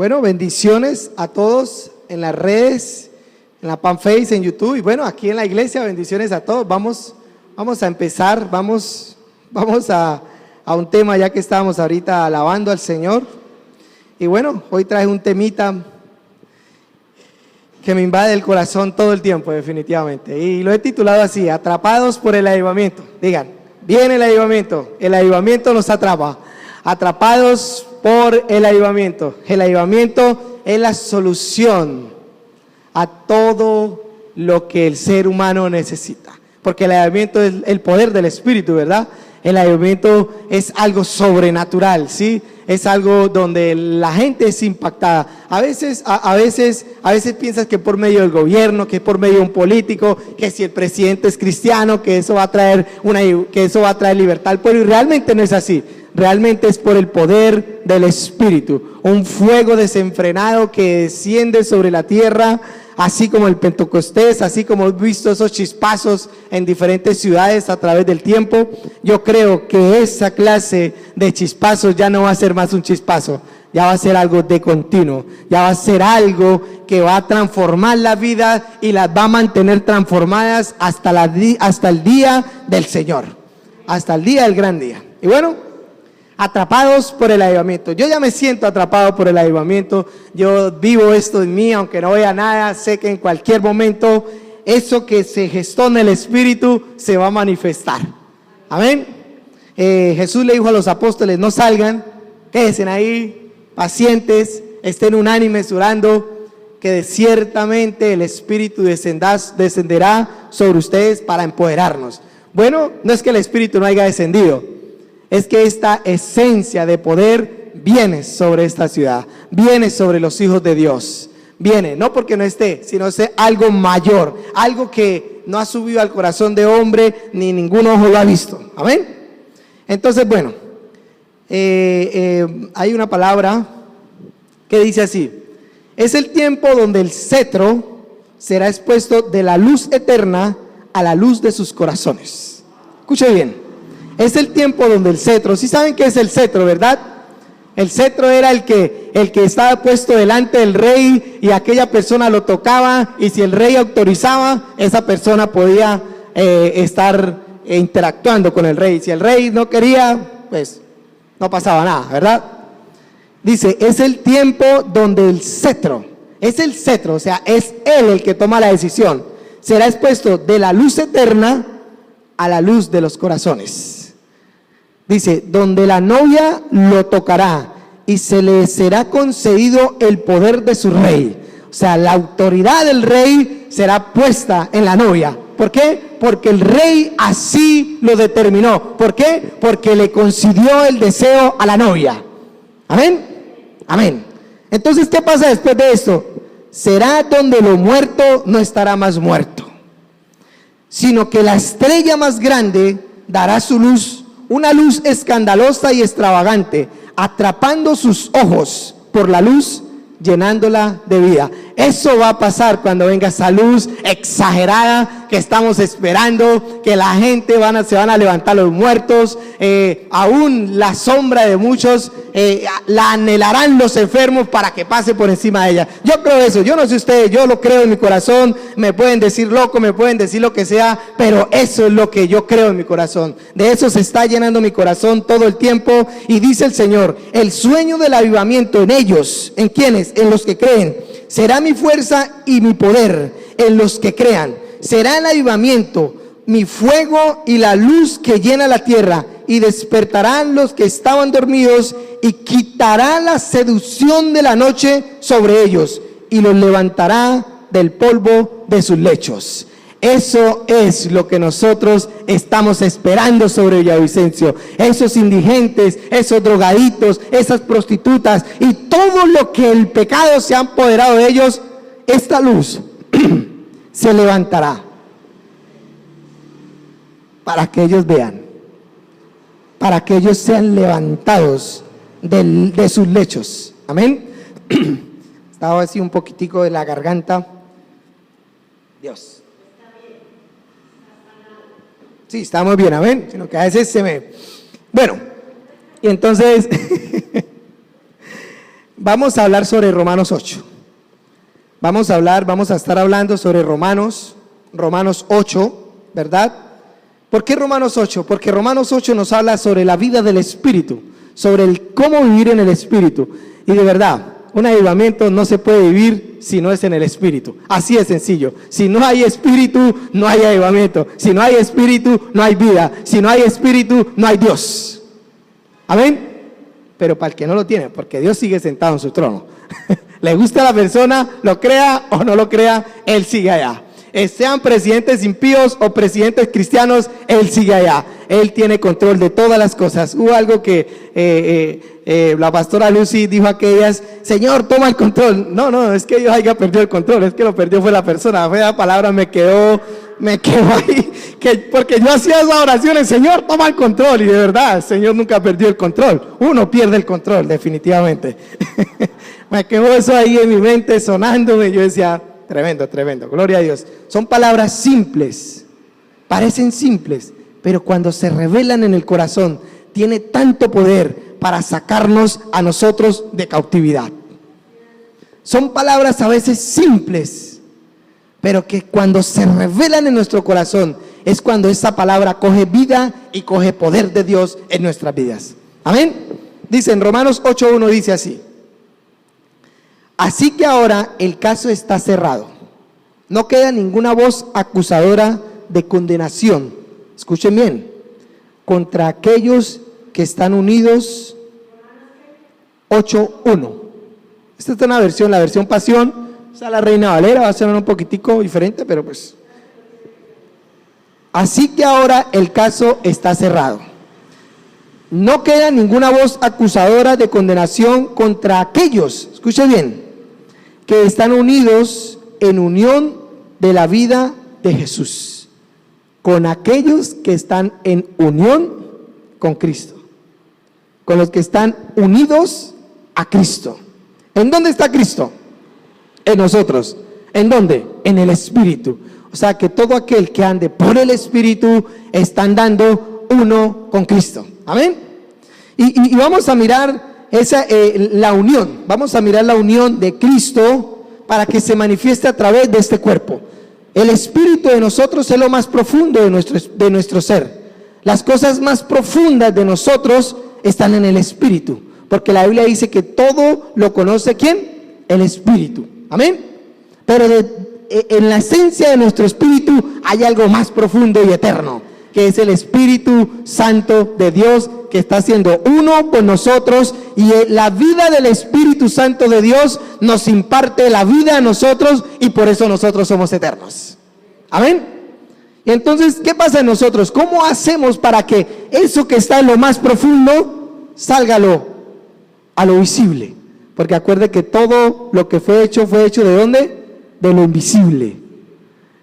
Bueno, bendiciones a todos en las redes, en la Panface, en YouTube y bueno, aquí en la iglesia, bendiciones a todos. Vamos a empezar, vamos a un tema ya que estábamos ahorita alabando al Señor. Y bueno, hoy traje un temita que me invade el corazón todo el tiempo, definitivamente. Y lo he titulado así, Atrapados por el Avivamiento. Digan, viene el avivamiento nos atrapa. Atrapados por el avivamiento. El avivamiento es la solución a todo lo que el ser humano necesita. Porque el avivamiento es el poder del Espíritu, ¿verdad? El avivamiento es algo sobrenatural, ¿sí? Es algo donde la gente es impactada. A veces piensas que por medio del gobierno, que por medio de un político, que si el presidente es cristiano, que eso va a traer libertad al pueblo. Y realmente no es así. Realmente es por el poder del Espíritu. Un fuego desenfrenado que desciende sobre la tierra, así como el Pentecostés, así como hemos visto esos chispazos en diferentes ciudades a través del tiempo. Yo creo que esa clase de chispazos ya no va a ser más un chispazo, ya va a ser algo de continuo, ya va a ser algo que va a transformar la vida y las va a mantener transformadas hasta el día del Señor, hasta el día del gran día. Y bueno, atrapados por el avivamiento. Yo ya me siento atrapado por el avivamiento. Yo vivo esto en mí, aunque no vea nada. Sé que en cualquier momento eso que se gestó en el Espíritu se va a manifestar. Amén. Jesús le dijo a los apóstoles: no salgan, quédense ahí, pacientes, estén unánimes orando, que ciertamente el Espíritu descenderá sobre ustedes para empoderarnos. Bueno, no es que el Espíritu no haya descendido, es que esta esencia de poder viene sobre esta ciudad, viene sobre los hijos de Dios, viene, no porque no esté, sino es algo mayor, algo que no ha subido al corazón de hombre, ni ningún ojo lo ha visto. Amén. Entonces, bueno, hay una palabra que dice así: es el tiempo donde el cetro será expuesto de la luz eterna a la luz de sus corazones. Escuche bien. Es el tiempo donde el cetro, ¿sí saben qué es el cetro, verdad? El cetro era el que estaba puesto delante del rey y aquella persona lo tocaba, y si el rey autorizaba, esa persona podía estar interactuando con el rey. Si el rey no quería, pues no pasaba nada, ¿verdad? Dice, es el tiempo donde el cetro, o sea, es él el que toma la decisión, será expuesto de la luz eterna a la luz de los corazones. Dice, donde la novia lo tocará y se le será concedido el poder de su rey. O sea, la autoridad del rey será puesta en la novia. ¿Por qué? Porque el rey así lo determinó. ¿Por qué? Porque le concedió el deseo a la novia. Amén. Amén. Entonces, ¿qué pasa después de esto? Será donde lo muerto no estará más muerto, sino que la estrella más grande dará su luz, una luz escandalosa y extravagante, atrapando sus ojos por la luz, llenándola de vida. Eso va a pasar cuando venga esa luz exagerada que estamos esperando, que la gente se van a levantar los muertos, aún la sombra de muchos la anhelarán los enfermos para que pase por encima de ella. Yo creo eso, yo no sé ustedes, yo lo creo en mi corazón. Me pueden decir loco, me pueden decir lo que sea, pero eso es lo que yo creo en mi corazón. De eso se está llenando mi corazón todo el tiempo. Y dice el Señor, el sueño del avivamiento en ellos, ¿en quiénes? En los que creen. Será mi fuerza y mi poder en los que crean. Será el avivamiento, mi fuego y la luz que llena la tierra, y despertarán los que estaban dormidos, y quitará la seducción de la noche sobre ellos, y los levantará del polvo de sus lechos. Eso es lo que nosotros estamos esperando sobre Villavicencio. Esos indigentes, esos drogaditos, esas prostitutas y todo lo que el pecado se ha apoderado de ellos, esta luz se levantará para que ellos vean, para que ellos sean levantados de sus lechos. Amén. Estaba así un poquitico de la garganta. Dios. Sí, estamos bien, amén. Sino que a veces Bueno, y entonces Vamos a hablar sobre Romanos 8. Vamos a estar hablando sobre Romanos 8, ¿verdad? ¿Por qué Romanos 8? Porque Romanos 8 nos habla sobre la vida del Espíritu, sobre el cómo vivir en el Espíritu. Y de verdad, un avivamiento no se puede vivir si no es en el Espíritu. Así de sencillo. Si no hay Espíritu, no hay avivamiento. Si no hay Espíritu, no hay vida. Si no hay Espíritu, no hay Dios. Amén. Pero para el que no lo tiene, porque Dios sigue sentado en su trono. Le gusta a la persona, lo crea o no lo crea, Él sigue allá. Sean presidentes impíos o presidentes cristianos, Él sigue allá. Él tiene control de todas las cosas. Hubo algo que la pastora Lucy dijo a aquellas: Señor, toma el control. No, es que Dios haya perdido el control, es que lo perdió fue la persona. Fue la palabra, me quedó ahí, porque yo hacía esas oraciones: Señor, toma el control. Y de verdad, el Señor nunca perdió el control. Uno pierde el control, definitivamente. Me quedó eso ahí en mi mente sonándome, y yo decía: tremendo, gloria a Dios. Son palabras simples, parecen simples, pero cuando se revelan en el corazón, tiene tanto poder para sacarnos a nosotros de cautividad. Son palabras a veces simples, pero que cuando se revelan en nuestro corazón, es cuando esa palabra coge vida y coge poder de Dios en nuestras vidas. Amén. Dice en Romanos 8:1, dice así: así que ahora el caso está cerrado. No queda ninguna voz acusadora de condenación. Escuchen bien. Contra aquellos que están unidos. 8:1. Esta es una versión, la versión Pasión. O sea, la Reina Valera va a sonar un poquitico diferente, pero pues. Así que ahora el caso está cerrado. No queda ninguna voz acusadora de condenación contra aquellos, escuchen bien, que están unidos en unión de la vida de Jesús, con aquellos que están en unión con Cristo, con los que están unidos a Cristo. ¿En dónde está Cristo? En nosotros. ¿En dónde? En el Espíritu. O sea que todo aquel que ande por el Espíritu está andando uno con Cristo. Amén. Y vamos a mirar la unión. Vamos a mirar la unión de Cristo para que se manifieste a través de este cuerpo. El Espíritu de nosotros es lo más profundo de nuestro ser. Las cosas más profundas de nosotros están en el Espíritu, porque la Biblia dice que todo lo conoce ¿quién? El Espíritu. Amén. Pero en la esencia de nuestro espíritu hay algo más profundo y eterno, que es el Espíritu Santo de Dios, que está siendo uno con nosotros, y la vida del Espíritu Santo de Dios nos imparte la vida a nosotros, y por eso nosotros somos eternos. Amén. Y entonces, ¿qué pasa en nosotros? ¿Cómo hacemos para que eso que está en lo más profundo salga a lo visible? Porque acuerde que todo lo que fue hecho ¿de dónde? De lo invisible.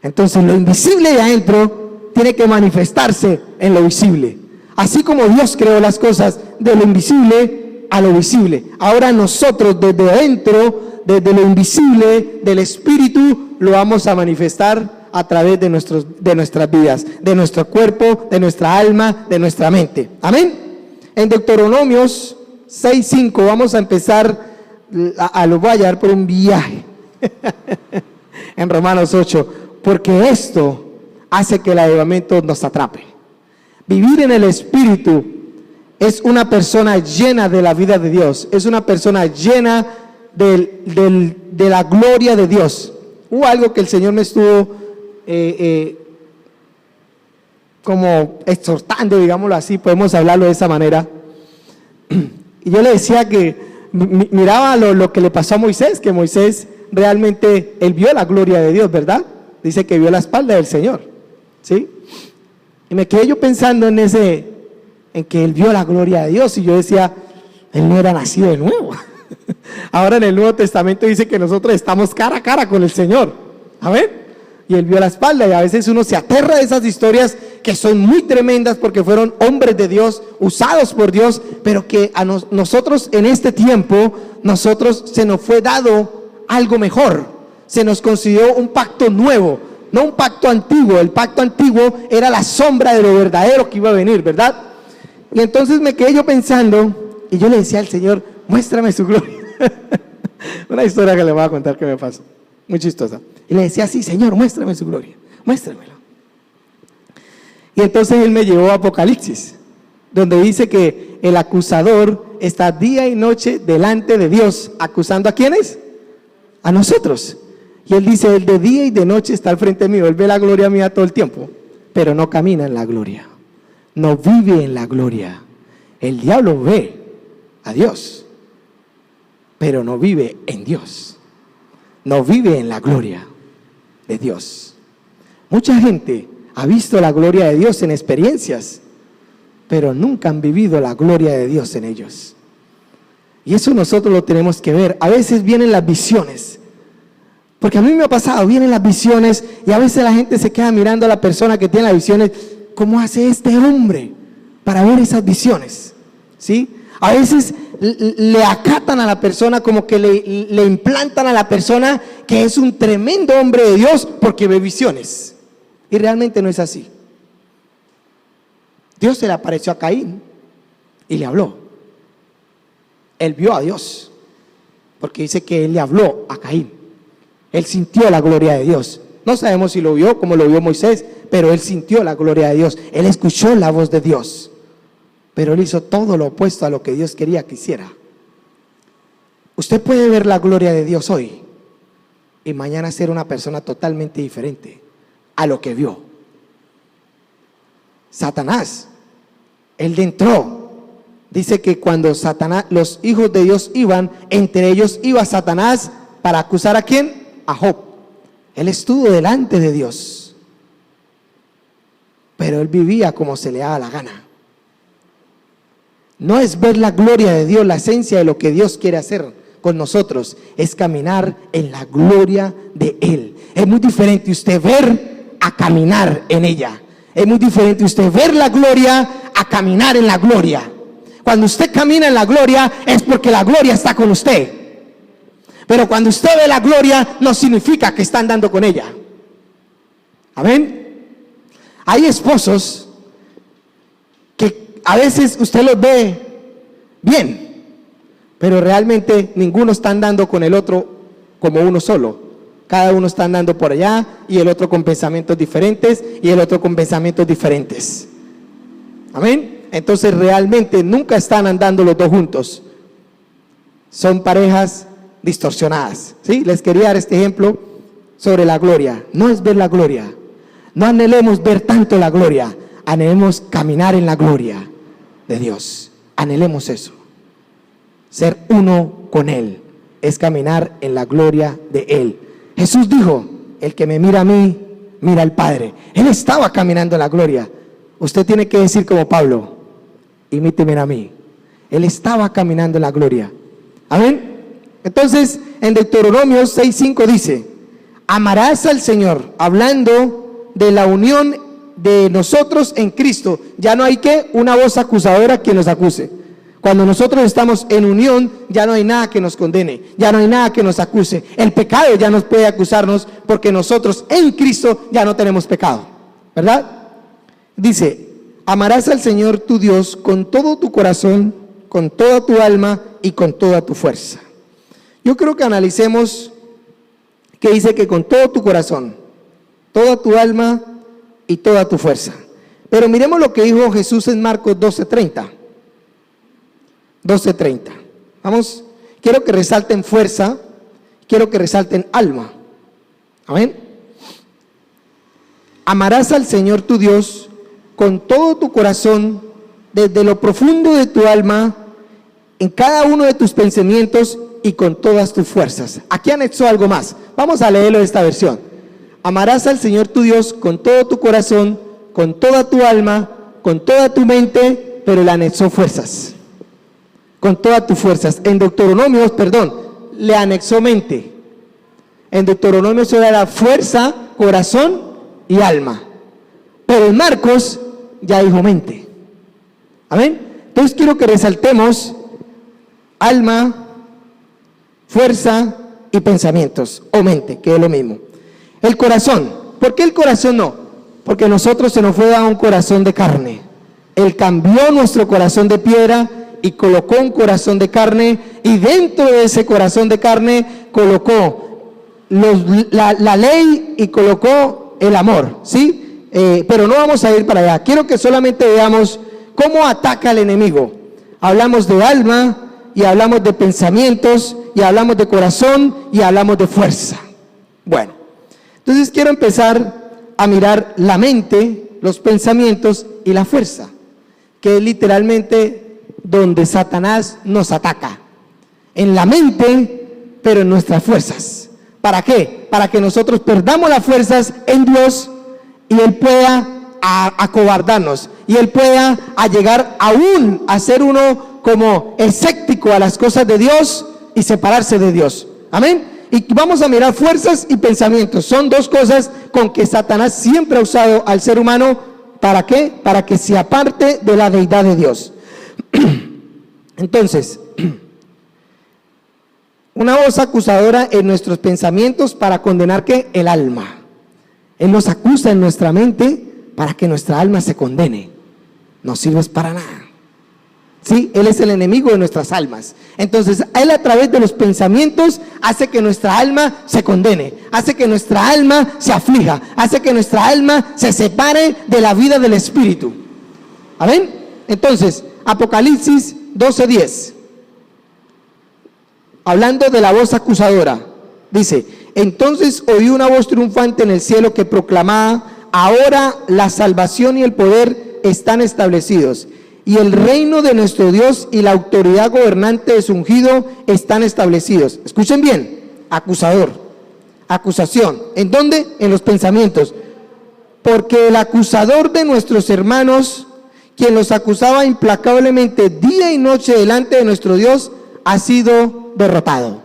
Entonces lo invisible de adentro tiene que manifestarse en lo visible. Así como Dios creó las cosas de lo invisible a lo visible, ahora nosotros desde adentro, desde lo invisible del Espíritu, lo vamos a manifestar a través de nuestras vidas, de nuestro cuerpo, de nuestra alma, de nuestra mente. Amén. En Deuteronomios 6:5 vamos a empezar lo voy a llevar por un viaje. En Romanos 8, porque esto hace que el avivamiento nos atrape. Vivir en el Espíritu es una persona llena de la vida de Dios, es una persona llena de la gloria de Dios. Hubo algo que el Señor me estuvo como exhortando, digámoslo así, podemos hablarlo de esa manera. Y yo le decía que miraba lo que le pasó a Moisés, que Moisés realmente, él vio la gloria de Dios, ¿verdad? Dice que vio la espalda del Señor, ¿sí? Y me quedé yo pensando en que él vio la gloria de Dios, y yo decía, él no era nacido de nuevo. Ahora en el Nuevo Testamento dice que nosotros estamos cara a cara con el Señor, ¿amén? Y él vio la espalda, y a veces uno se aterra de esas historias que son muy tremendas porque fueron hombres de Dios, usados por Dios, pero que a nosotros en este tiempo, se nos fue dado algo mejor, se nos concedió un pacto nuevo, no un pacto antiguo. El pacto antiguo era la sombra de lo verdadero que iba a venir, ¿verdad? Y entonces me quedé yo pensando, y yo le decía al Señor, muéstrame su gloria. Una historia que le voy a contar que me pasó, muy chistosa. Y le decía así: Señor, muéstrame su gloria, muéstramelo. Y entonces él me llevó a Apocalipsis, donde dice que el acusador está día y noche delante de Dios, acusando ¿a quiénes? A nosotros. Y él dice: él de día y de noche está al frente mío, él ve la gloria mía todo el tiempo, pero no camina en la gloria, no vive en la gloria. El diablo ve a Dios, pero no vive en Dios, no vive en la gloria de Dios. Mucha gente ha visto la gloria de Dios en experiencias, pero nunca han vivido la gloria de Dios en ellos. Y eso nosotros lo tenemos que ver. A veces vienen las visiones, porque a mí me ha pasado, vienen las visiones y a veces la gente se queda mirando a la persona que tiene las visiones. ¿Cómo hace este hombre para ver esas visiones? ¿Sí? A veces le acatan a la persona, como que le implantan a la persona que es un tremendo hombre de Dios porque ve visiones. Y realmente no es así. Dios se le apareció a Caín y le habló. Él vio a Dios, porque dice que él le habló a Caín. Él sintió la gloria de Dios. No sabemos si lo vio como lo vio Moisés, pero él sintió la gloria de Dios. Él escuchó la voz de Dios, pero él hizo todo lo opuesto a lo que Dios quería que hiciera. Usted puede ver la gloria de Dios hoy y mañana ser una persona totalmente diferente a lo que vio. Satanás, él entró. Dice que cuando Satanás, los hijos de Dios iban, entre ellos iba Satanás para acusar ¿a quién? A Job. Él estuvo delante de Dios, pero él vivía como se le daba la gana. No es ver la gloria de Dios, la esencia de lo que Dios quiere hacer con nosotros, es caminar en la gloria de Él. Es muy diferente usted ver a caminar en ella. Es muy diferente usted ver la gloria a caminar en la gloria. Cuando usted camina en la gloria es porque la gloria está con usted. Pero cuando usted ve la gloria no significa que está andando con ella. Amén. Hay esposos que a veces usted los ve bien, pero realmente ninguno está andando con el otro como uno solo. Cada uno está andando por allá y el otro con pensamientos diferentes y el otro con pensamientos diferentes. Amén. Entonces realmente nunca están andando los dos juntos. Son parejas distorsionadas. ¿Sí? Les quería dar este ejemplo sobre la gloria. No es ver la gloria. No anhelemos ver tanto la gloria. Anhelemos caminar en la gloria de Dios. Anhelemos eso. Ser uno con Él es caminar en la gloria de Él. Jesús dijo: el que me mira a mí, mira al Padre. Él estaba caminando en la gloria. Usted tiene que decir como Pablo: imíteme a mí. Él estaba caminando en la gloria. Amén. Entonces en Deuteronomio 6:5 dice: amarás al Señor, hablando de la unión de nosotros en Cristo. Ya no hay que una voz acusadora quien nos acuse. Cuando nosotros estamos en unión, ya no hay nada que nos condene, ya no hay nada que nos acuse. El pecado ya no puede acusarnos, porque nosotros en Cristo ya no tenemos pecado, ¿verdad? Dice: amarás al Señor tu Dios con todo tu corazón, con toda tu alma y con toda tu fuerza. Yo creo que analicemos que dice que con todo tu corazón, toda tu alma y toda tu fuerza. Pero miremos lo que dijo Jesús en Marcos 12:30. 12:30. Vamos, quiero que resalten fuerza, quiero que resalten alma. Amén. Amarás al Señor tu Dios con todo tu corazón, desde lo profundo de tu alma, en cada uno de tus pensamientos y con todas tus fuerzas. Aquí anexó algo más. Vamos a leerlo en esta versión. Amarás al Señor tu Dios con todo tu corazón, con toda tu alma, con toda tu mente, pero le anexó fuerzas. Con todas tus fuerzas. En Deuteronomio, le anexó mente. En Deuteronomio solo era fuerza, corazón y alma. Pero en Marcos ya dijo mente. Amén. Entonces quiero que resaltemos alma, fuerza y pensamientos, o mente, que es lo mismo. El corazón. ¿Por qué el corazón no? Porque nosotros se nos fue dado un corazón de carne. Él cambió nuestro corazón de piedra y colocó un corazón de carne, y dentro de ese corazón de carne colocó la ley y colocó el amor, ¿sí? Pero no vamos a ir para allá. Quiero que solamente veamos cómo ataca el enemigo. Hablamos de alma, y hablamos de pensamientos, y hablamos de corazón, y hablamos de fuerza. Bueno, entonces quiero empezar a mirar la mente, los pensamientos y la fuerza, que es literalmente donde Satanás nos ataca. En la mente, pero en nuestras fuerzas. ¿Para qué? Para que nosotros perdamos las fuerzas en Dios y Él pueda acobardarnos, y Él pueda llegar aún a ser uno como escéptico a las cosas de Dios y separarse de Dios. Amén. Y vamos a mirar fuerzas y pensamientos. Son dos cosas con que Satanás siempre ha usado al ser humano. ¿Para qué? Para que se aparte de la deidad de Dios. Entonces, una voz acusadora en nuestros pensamientos para condenar ¿qué? El alma. Él nos acusa en nuestra mente para que nuestra alma se condene. No sirves para nada. Sí, Él es el enemigo de nuestras almas. Entonces, Él a través de los pensamientos hace que nuestra alma se condene, hace que nuestra alma se aflija, hace que nuestra alma se separe de la vida del Espíritu. ¿Amén? Entonces, Apocalipsis 12:10, hablando de la voz acusadora, dice: entonces oí una voz triunfante en el cielo que proclamaba: ahora la salvación y el poder están establecidos, y el reino de nuestro Dios y la autoridad gobernante de su ungido están establecidos. Escuchen bien, acusador, acusación. ¿En dónde? En los pensamientos. Porque el acusador de nuestros hermanos, quien los acusaba implacablemente día y noche delante de nuestro Dios, ha sido derrotado.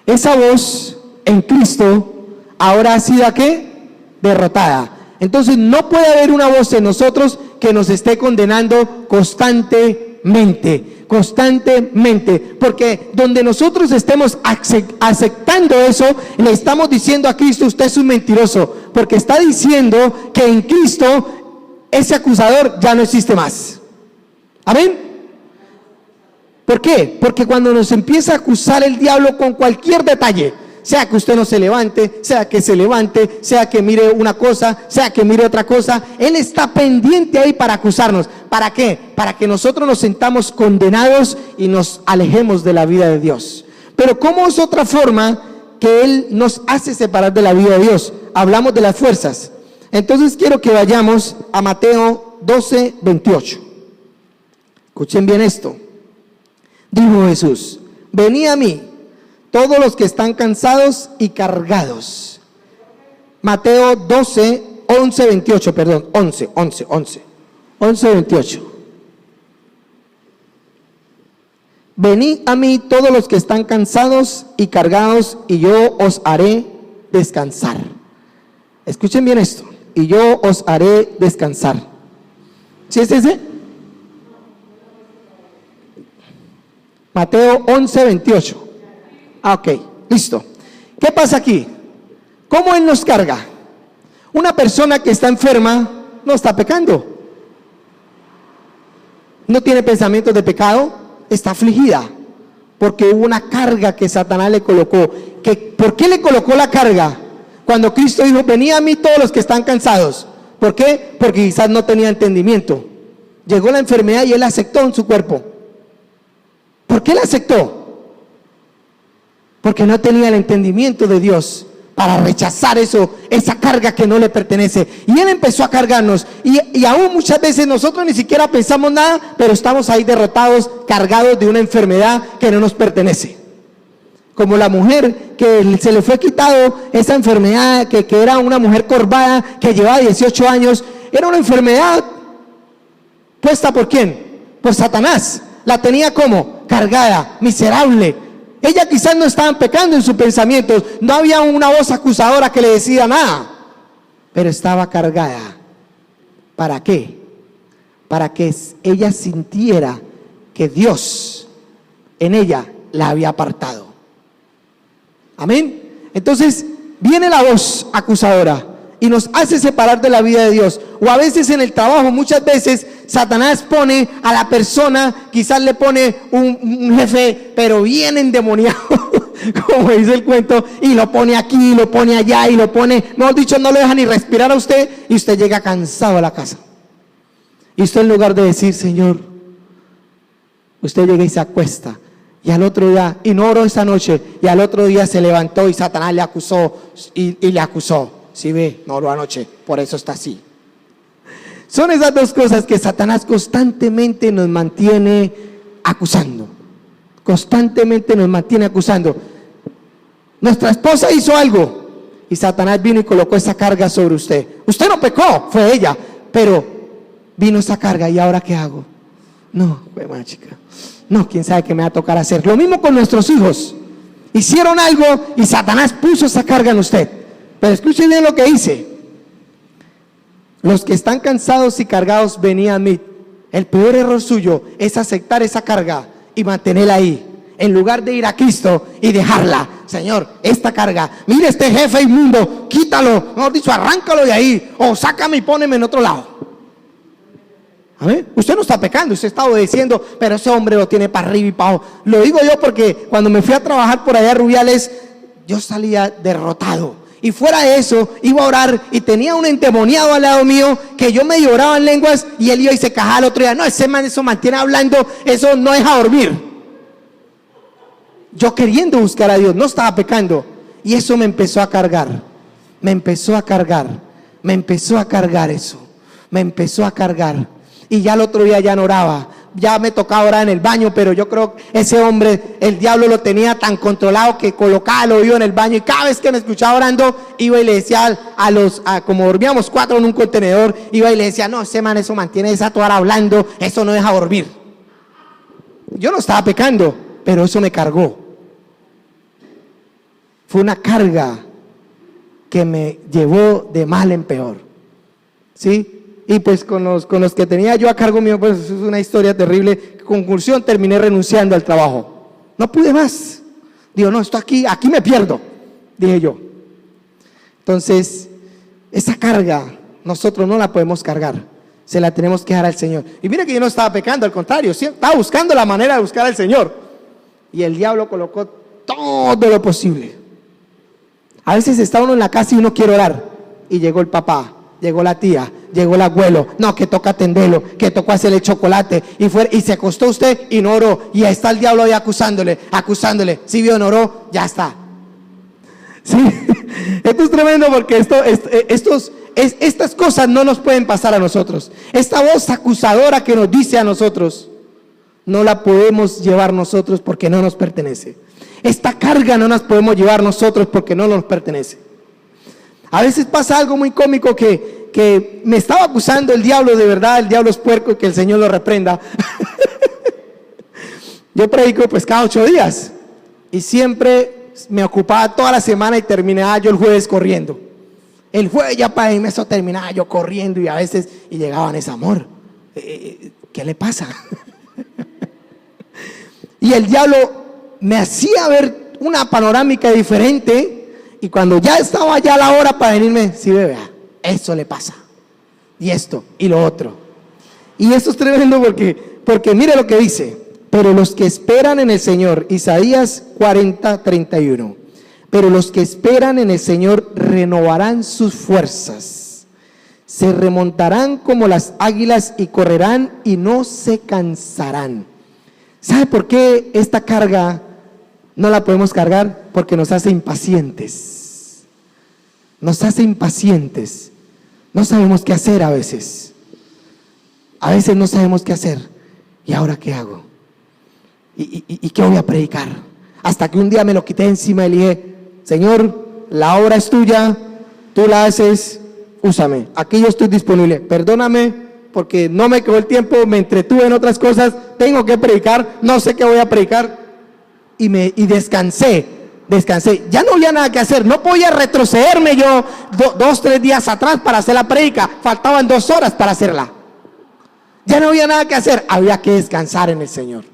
Esa voz en Cristo ahora ha sido ¿qué? Derrotada. Entonces no puede haber una voz en nosotros que nos esté condenando constantemente, porque donde nosotros estemos aceptando eso, le estamos diciendo a Cristo: usted es un mentiroso, porque está diciendo que en Cristo ese acusador ya no existe más. ¿Amén? ¿Por qué? Porque cuando nos empieza a acusar el diablo con cualquier detalle, sea que usted no se levante, sea que se levante, sea que mire una cosa, sea que mire otra cosa, Él está pendiente ahí para acusarnos. ¿Para qué? Para que nosotros nos sintamos condenados y nos alejemos de la vida de Dios. Pero ¿cómo es otra forma que Él nos hace separar de la vida de Dios? Hablamos de las fuerzas. Entonces quiero que vayamos a Mateo 12:28. Escuchen bien esto. Dijo Jesús: venid a mí todos los que están cansados y cargados. Mateo 28. Venid a mí todos los que están cansados y cargados, y yo os haré descansar. Escuchen bien esto: y yo os haré descansar. ¿Sí es ese? Mateo 11:28. Ok, listo. ¿Qué pasa aquí? ¿Cómo Él nos carga? Una persona que está enferma no está pecando, no tiene pensamientos de pecado, está afligida, porque hubo una carga que Satanás le colocó. ¿Por qué le colocó la carga? Cuando Cristo dijo: venid a mí todos los que están cansados. ¿Por qué? Porque quizás no tenía entendimiento. Llegó la enfermedad y Él la aceptó en su cuerpo. ¿Por qué la aceptó? Porque no tenía el entendimiento de Dios para rechazar esa carga que no le pertenece. Y Él empezó a cargarnos. Y aún muchas veces nosotros ni siquiera pensamos nada, pero estamos ahí derrotados, cargados de una enfermedad que no nos pertenece. Como la mujer que se le fue quitado esa enfermedad, que era una mujer corvada, que llevaba 18 años. Era una enfermedad puesta ¿por quién? Por Satanás. La tenía como cargada, miserable. Ella quizás no estaba pecando en sus pensamientos, no había una voz acusadora que le decía nada, pero estaba cargada. ¿Para qué? Para que ella sintiera que Dios en ella la había apartado. Amén. Entonces viene la voz acusadora y nos hace separar de la vida de Dios. O a veces en el trabajo, muchas veces Satanás pone a la persona, quizás le pone un jefe, pero bien endemoniado, como dice el cuento, y lo pone aquí, lo pone allá, y lo pone, mejor dicho, no lo deja ni respirar a usted, y usted llega cansado a la casa. Y usted, en lugar de decir, Señor, usted llega y se acuesta, y al otro día, y no oró esa noche, y al otro día se levantó y Satanás le acusó, y le acusó. Si ve, no oró anoche, por eso está así. Son esas dos cosas que Satanás constantemente nos mantiene acusando. Constantemente nos mantiene acusando. Nuestra esposa hizo algo y Satanás vino y colocó esa carga sobre usted. Usted no pecó, fue ella, pero vino esa carga. ¿Y ahora qué hago? No, buena chica. No, quién sabe qué me va a tocar hacer. Lo mismo con nuestros hijos. Hicieron algo y Satanás puso esa carga en usted. Pero escuchen bien lo que dice: los que están cansados y cargados, venid a mí. El peor error suyo es aceptar esa carga y mantenerla ahí, en lugar de ir a Cristo y dejarla. Señor, esta carga, mire este jefe inmundo, quítalo, mejor dicho, arráncalo de ahí, o sácame y póneme en otro lado. ¿Amén? Usted no está pecando, usted está obedeciendo, pero ese hombre lo tiene para arriba y para abajo. Lo digo yo porque cuando me fui a trabajar por allá a Rubiales, yo salía derrotado. Y fuera de eso, iba a orar y tenía un endemoniado al lado mío que yo medio oraba en lenguas y él iba y se cajaba al otro día. No, ese man, eso mantiene hablando, eso no deja dormir. Yo queriendo buscar a Dios, no estaba pecando. Y eso me empezó a cargar. Me empezó a cargar. Me empezó a cargar eso. Me empezó a cargar. Y ya el otro día ya no oraba. Ya me tocaba orar en el baño, pero yo creo que ese hombre, el diablo lo tenía tan controlado que colocaba el oído en el baño y cada vez que me escuchaba orando, iba y le decía como dormíamos 4 en un contenedor, iba y le decía, no, ese man eso mantiene esa toalla hablando, eso no deja dormir. Yo no estaba pecando, pero eso me cargó. Fue una carga que me llevó de mal en peor. ¿Sí? Y pues con los que tenía yo a cargo mío, pues es una historia terrible. Conclusión, terminé renunciando al trabajo. No pude más. Digo, no, esto aquí me pierdo, dije yo. Entonces, esa carga nosotros no la podemos cargar. Se la tenemos que dejar al Señor. Y mire que yo no estaba pecando, al contrario, estaba buscando la manera de buscar al Señor. Y el diablo colocó todo lo posible. A veces está uno en la casa y uno quiere orar. Y llegó el papá, llegó la tía, llegó el abuelo, no, que toca atenderlo, que tocó hacerle chocolate, y se acostó usted y no oró, y ahí está el diablo ahí acusándole, si vio, no oró, ya está. ¿Sí? Esto es tremendo porque estas cosas no nos pueden pasar a nosotros. Esta voz acusadora que nos dice a nosotros, no la podemos llevar nosotros porque no nos pertenece. Esta carga no nos podemos llevar nosotros porque no nos pertenece. A veces pasa algo muy cómico que me estaba acusando el diablo, de verdad, el diablo es puerco y que el Señor lo reprenda. Yo predico pues cada 8 días y siempre me ocupaba toda la semana y terminaba yo el jueves corriendo. El jueves ya para irme eso terminaba yo corriendo y a veces y llegaban, ese amor, ¿qué le pasa? Y el diablo me hacía ver una panorámica diferente. Y cuando ya estaba ya la hora para venirme, sí, vea, eso le pasa. Y esto, y lo otro. Y esto es tremendo porque mire lo que dice. Pero los que esperan en el Señor, Isaías 40:31. Pero los que esperan en el Señor renovarán sus fuerzas. Se remontarán como las águilas y correrán y no se cansarán. ¿Sabe por qué esta carga no la podemos cargar? Porque nos hace impacientes. Nos hace impacientes. No sabemos qué hacer a veces. A veces no sabemos qué hacer. ¿Y ahora qué hago? ¿Y qué voy a predicar? Hasta que un día me lo quité encima y le dije, Señor, la obra es tuya, tú la haces, úsame. Aquí yo estoy disponible. Perdóname porque no me quedó el tiempo, me entretuve en otras cosas, tengo que predicar, no sé qué voy a predicar. Y descansé, ya no había nada que hacer, no podía retrocederme yo 2-3 días atrás para hacer la prédica, faltaban 2 horas para hacerla, ya no había nada que hacer, había que descansar en el Señor.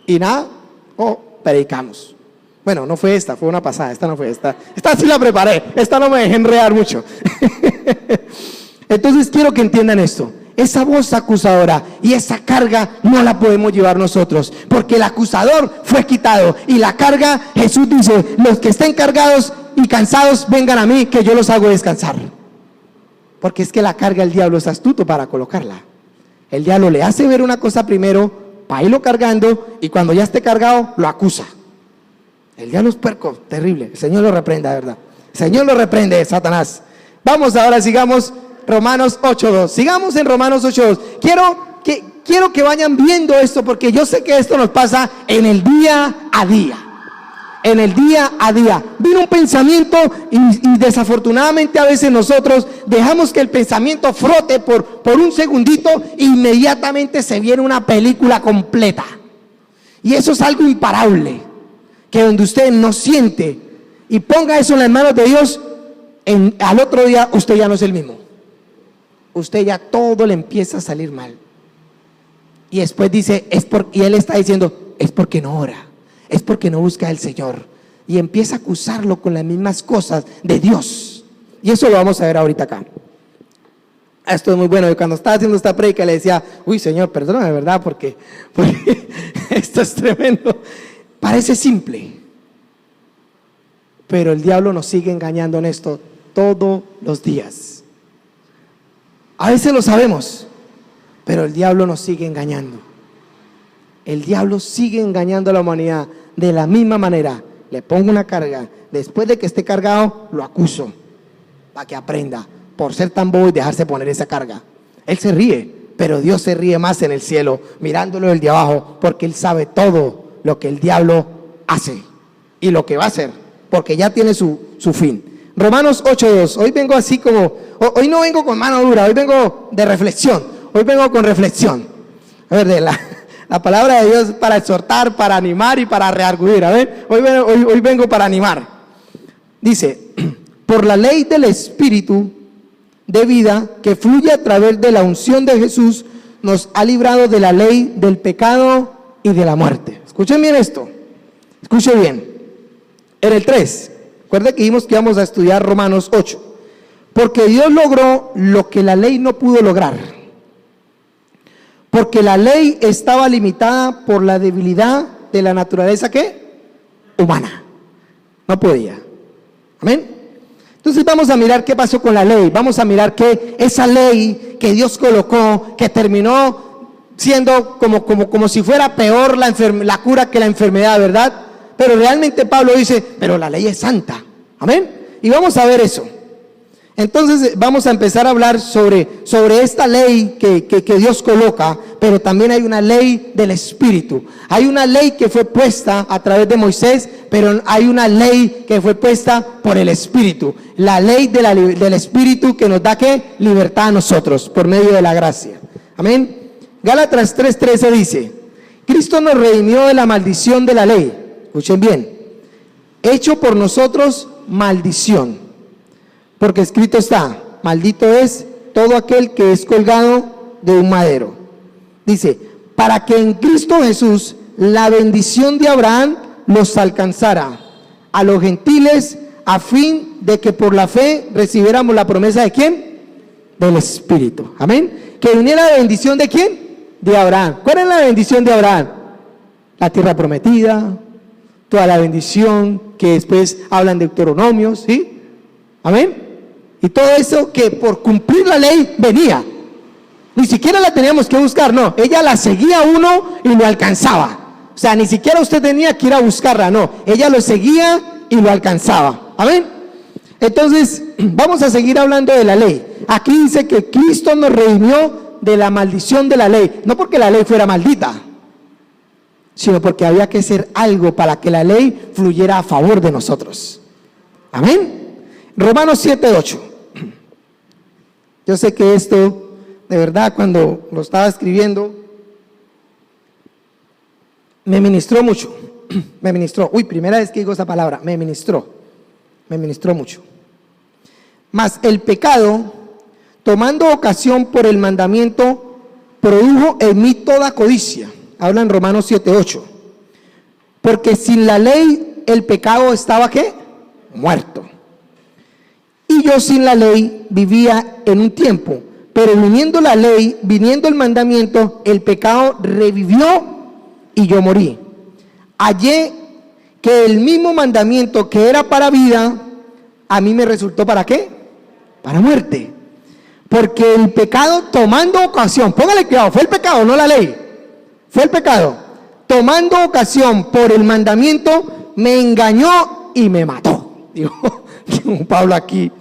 Y nada, predicamos, Bueno, no fue esta, fue una pasada, esta no fue esta. Esta sí la preparé, esta no me dejé enredar mucho. Entonces quiero que entiendan esto. Esa voz acusadora y esa carga no la podemos llevar nosotros, porque el acusador fue quitado y la carga, Jesús dice, los que estén cargados y cansados, vengan a mí, que yo los hago descansar. Porque es que la carga, el diablo es astuto para colocarla. El diablo le hace ver una cosa primero, para irlo cargando, y cuando ya esté cargado, lo acusa. El diablo es puerco, terrible. El Señor lo reprenda, de verdad. El Señor lo reprende, Satanás. Vamos ahora, sigamos Romanos 8.2. Sigamos en Romanos 8.2. Quiero que vayan viendo esto, porque yo sé que esto nos pasa en el día a día. En el día a día. Vino un pensamiento y desafortunadamente a veces nosotros dejamos que el pensamiento frote por un segundito e inmediatamente se viene una película completa. Y eso es algo imparable, que donde usted no siente y ponga eso en las manos de Dios, al otro día usted ya no es el mismo. Usted ya todo le empieza a salir mal. Y después dice, y él está diciendo, es porque no ora, es porque no busca al Señor. Y empieza a acusarlo con las mismas cosas de Dios. Y eso lo vamos a ver ahorita acá. Esto es muy bueno. Y cuando estaba haciendo esta prédica le decía, uy Señor, perdóname, ¿verdad? Porque esto es tremendo. Parece simple, pero el diablo nos sigue engañando en esto todos los días. A veces lo sabemos, pero el diablo nos sigue engañando. El diablo sigue engañando a la humanidad de la misma manera. Le pongo una carga, después de que esté cargado, lo acuso, para que aprenda, por ser tan bobo y dejarse poner esa carga. Él se ríe, pero Dios se ríe más en el cielo, mirándolo desde abajo, porque Él sabe todo lo que el diablo hace y lo que va a hacer, porque ya tiene su fin. Romanos 8.2. Hoy vengo así como, hoy no vengo con mano dura, hoy vengo de reflexión, hoy vengo con reflexión. A ver, la palabra de Dios para exhortar, para animar y para reargudir. A ver, hoy vengo para animar. Dice, por la ley del Espíritu de vida que fluye a través de la unción de Jesús, nos ha librado de la ley del pecado y de la muerte. Escuchen bien esto, escuchen bien. En el 3, recuerda que dijimos que íbamos a estudiar Romanos 8. Porque Dios logró lo que la ley no pudo lograr. Porque la ley estaba limitada por la debilidad de la naturaleza, ¿qué? Humana. No podía. Amén. Entonces vamos a mirar qué pasó con la ley. Vamos a mirar que esa ley que Dios colocó, que terminó siendo como si fuera peor la cura que la enfermedad, ¿verdad? Pero realmente Pablo dice, pero la ley es santa. Amén. Y vamos a ver eso. Entonces vamos a empezar a hablar sobre esta ley que Dios coloca, pero también hay una ley del Espíritu. Hay una ley que fue puesta a través de Moisés, pero hay una ley que fue puesta por el Espíritu. La ley del Espíritu que nos da ¿qué? Libertad a nosotros, por medio de la gracia. Amén. Gálatas 3:13 dice, Cristo nos redimió de la maldición de la ley. Escuchen bien, hecho por nosotros maldición, porque escrito está, maldito es todo aquel que es colgado de un madero. Dice, para que en Cristo Jesús la bendición de Abraham los alcanzara a los gentiles, a fin de que por la fe recibiéramos la promesa de ¿quién? Del Espíritu. Amén. Que viniera la bendición de ¿quién? De Abraham. ¿Cuál es la bendición de Abraham? La tierra prometida, toda la bendición que después hablan de Deuteronomios, ¿sí? Amén. Y todo eso que por cumplir la ley venía. Ni siquiera la teníamos que buscar, no. Ella la seguía uno y lo alcanzaba. O sea, ni siquiera usted tenía que ir a buscarla, no. Ella lo seguía y lo alcanzaba. Amén. Entonces, vamos a seguir hablando de la ley. Aquí dice que Cristo nos redimió de la maldición de la ley. No porque la ley fuera maldita, sino porque había que hacer algo para que la ley fluyera a favor de nosotros. Amén. Romanos 7:8. Yo sé que esto, de verdad, cuando lo estaba escribiendo, me ministró mucho. Me ministró. Primera vez que digo esa palabra. Me ministró mucho. Mas el pecado, tomando ocasión por el mandamiento, produjo en mí toda codicia. Habla en Romanos 7:8. Porque sin la ley el pecado estaba ¿qué? Muerto. Y yo sin la ley vivía en un tiempo, pero viniendo la ley, viniendo el mandamiento, el pecado revivió y yo morí. Hallé que el mismo mandamiento que era para vida, a mí me resultó ¿para qué? Para muerte. Porque el pecado tomando ocasión, póngale cuidado, fue el pecado, no la ley, fue el pecado, tomando ocasión por el mandamiento, me engañó y me mató. Dijo Pablo aquí.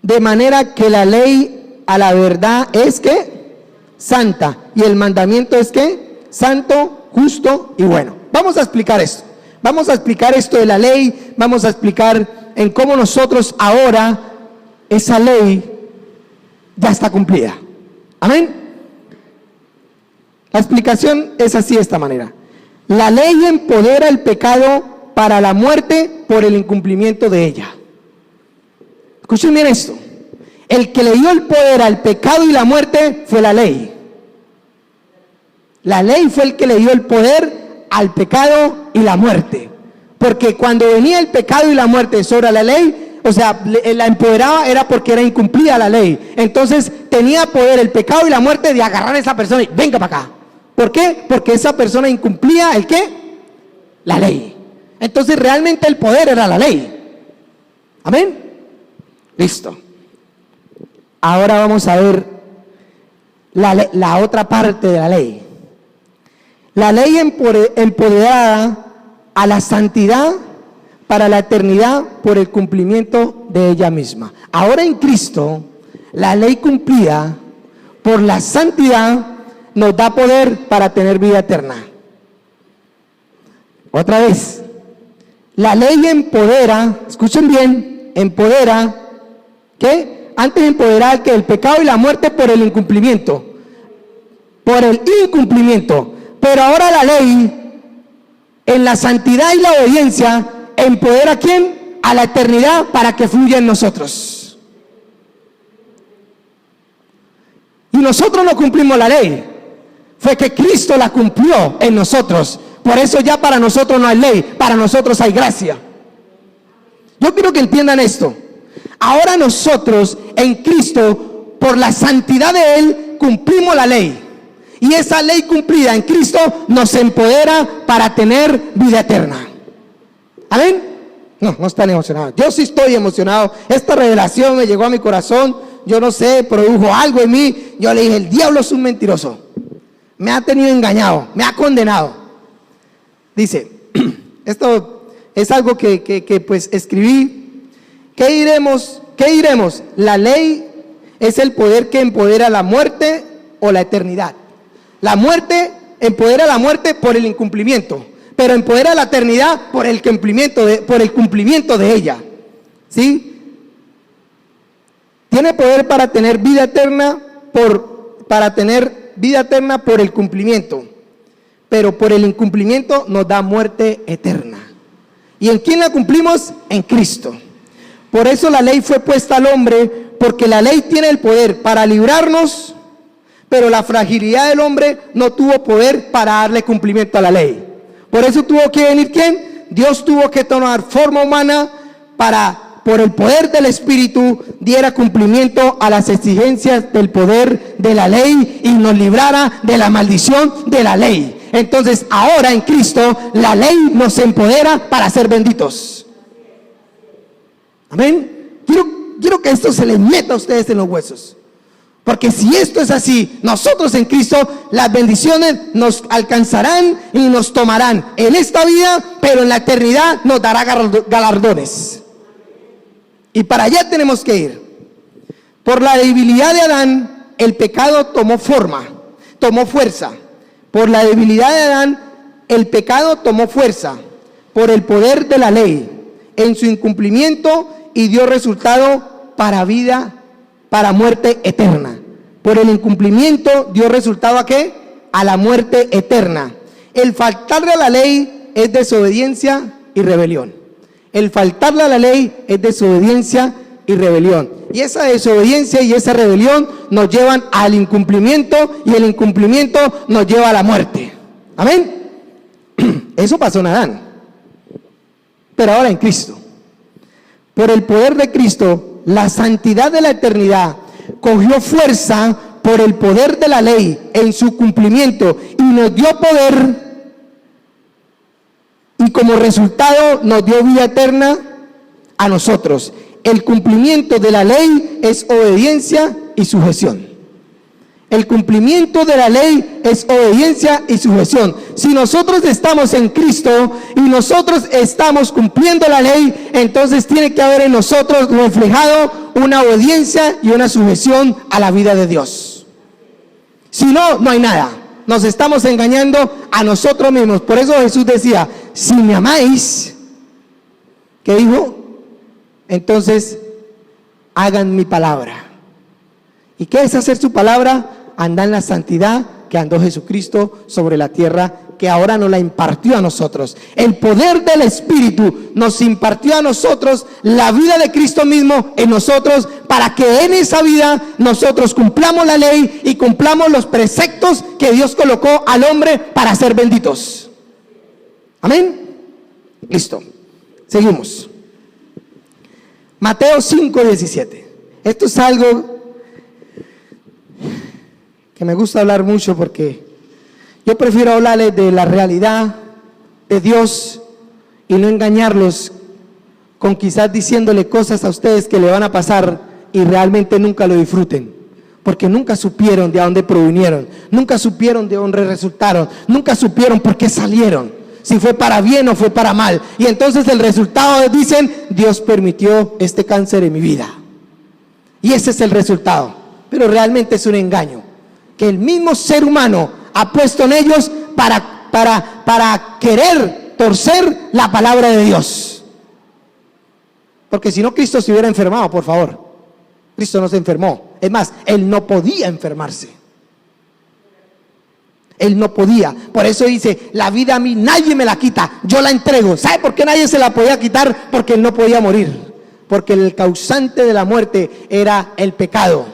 De manera que la ley a la verdad es que santa, y el mandamiento es que santo, justo y bueno. Vamos a explicar esto. Vamos a explicar esto de la ley, vamos a explicar en cómo nosotros ahora esa ley ya está cumplida. Amén. La explicación es así, de esta manera. La ley empodera el pecado para la muerte por el incumplimiento de ella. Escuchen bien esto. El que le dio el poder al pecado y la muerte fue la ley. La ley fue el que le dio el poder al pecado y la muerte. Porque cuando venía el pecado y la muerte sobre la ley, o sea, la empoderaba era porque era incumplida la ley. Entonces tenía poder el pecado y la muerte de agarrar a esa persona y venga para acá. ¿Por qué? Porque esa persona incumplía ¿el qué? La ley. Entonces realmente el poder era la ley. Amén. Listo. Ahora vamos a ver la otra parte de la ley. La ley empoderada a la santidad para la eternidad por el cumplimiento de ella misma. Ahora en Cristo, la ley cumplida por la santidad nos da poder para tener vida eterna. Otra vez, la ley empodera, escuchen bien, empodera, ¿qué? Antes empoderaba que el pecado y la muerte por el incumplimiento, pero ahora la ley, en la santidad y la obediencia, empodera ¿a quién? A la eternidad para que fluya en nosotros. Y nosotros no cumplimos la ley, fue que Cristo la cumplió en nosotros. Por eso ya para nosotros no hay ley, para nosotros hay gracia. Yo quiero que entiendan esto. Ahora nosotros en Cristo, por la santidad de Él, cumplimos la ley. Y esa ley cumplida en Cristo nos empodera para tener vida eterna. ¿Amén? No están emocionados. Yo sí estoy emocionado. Esta revelación me llegó a mi corazón. Yo no sé, produjo algo en mí. Yo le dije, el diablo es un mentiroso. Me ha tenido engañado, me ha condenado. Dice, esto es algo que pues escribí. ¿Qué diremos? La ley es el poder que empodera la muerte o la eternidad. La muerte empodera la muerte por el incumplimiento, pero empodera la eternidad por el cumplimiento de ella. ¿Sí? Tiene poder para tener vida eterna por el cumplimiento, pero por el incumplimiento nos da muerte eterna. ¿Y en quién la cumplimos? En Cristo. Por eso la ley fue puesta al hombre, porque la ley tiene el poder para librarnos, pero la fragilidad del hombre no tuvo poder para darle cumplimiento a la ley. Por eso tuvo que venir ¿quién? Dios tuvo que tomar forma humana para, por el poder del Espíritu, diera cumplimiento a las exigencias del poder de la ley y nos librara de la maldición de la ley. Entonces ahora en Cristo la ley nos empodera para ser benditos. Amén. Quiero que esto se les meta a ustedes en los huesos. Porque si esto es así, nosotros en Cristo, las bendiciones nos alcanzarán y nos tomarán en esta vida, pero en la eternidad nos dará galardones. Y para allá tenemos que ir. Por la debilidad de Adán, el pecado tomó fuerza. Por la debilidad de Adán, el pecado tomó fuerza por el poder de la ley en su incumplimiento y dio resultado para muerte eterna. Por el incumplimiento dio resultado ¿a qué? A la muerte eterna. El faltarle a la ley es desobediencia y rebelión. El faltarle a la ley es desobediencia y rebelión. Y esa desobediencia y esa rebelión nos llevan al incumplimiento, y el incumplimiento nos lleva a la muerte. Amén. Eso pasó en Adán. pero ahora en Cristo. Por el poder de Cristo, la santidad de la eternidad cogió fuerza por el poder de la ley en su cumplimiento y nos dio poder, y como resultado nos dio vida eterna a nosotros. El cumplimiento de la ley es obediencia y sujeción. El cumplimiento de la ley es obediencia y sujeción. Si nosotros estamos en Cristo y nosotros estamos cumpliendo la ley, entonces tiene que haber en nosotros reflejado una obediencia y una sujeción a la vida de Dios. Si no, no hay nada. Nos estamos engañando a nosotros mismos. Por eso Jesús decía, si me amáis, ¿qué dijo? Entonces, hagan mi palabra. ¿Y qué es hacer su palabra? Andar en la santidad que andó Jesucristo sobre la tierra, que ahora nos la impartió a nosotros. El poder del Espíritu nos impartió a nosotros la vida de Cristo mismo en nosotros, para que en esa vida nosotros cumplamos la ley y cumplamos los preceptos que Dios colocó al hombre para ser benditos. Amén. Listo. Seguimos. Mateo 5:17. Esto es algo que me gusta hablar mucho, porque yo prefiero hablarles de la realidad de Dios y no engañarlos con quizás diciéndole cosas a ustedes que le van a pasar y realmente nunca lo disfruten, porque nunca supieron de dónde provinieron, nunca supieron de dónde resultaron, nunca supieron por qué salieron, si fue para bien o fue para mal. Y entonces el resultado dicen, Dios permitió este cáncer en mi vida, y ese es el resultado. Pero realmente es un engaño que el mismo ser humano ha puesto en ellos para querer torcer la palabra de Dios. Porque si no, Cristo se hubiera enfermado, por favor. Cristo no se enfermó. Es más, Él no podía enfermarse. Él no podía. Por eso dice, la vida a mí nadie me la quita, yo la entrego. ¿Sabe por qué nadie se la podía quitar? Porque Él no podía morir. Porque el causante de la muerte era el pecado,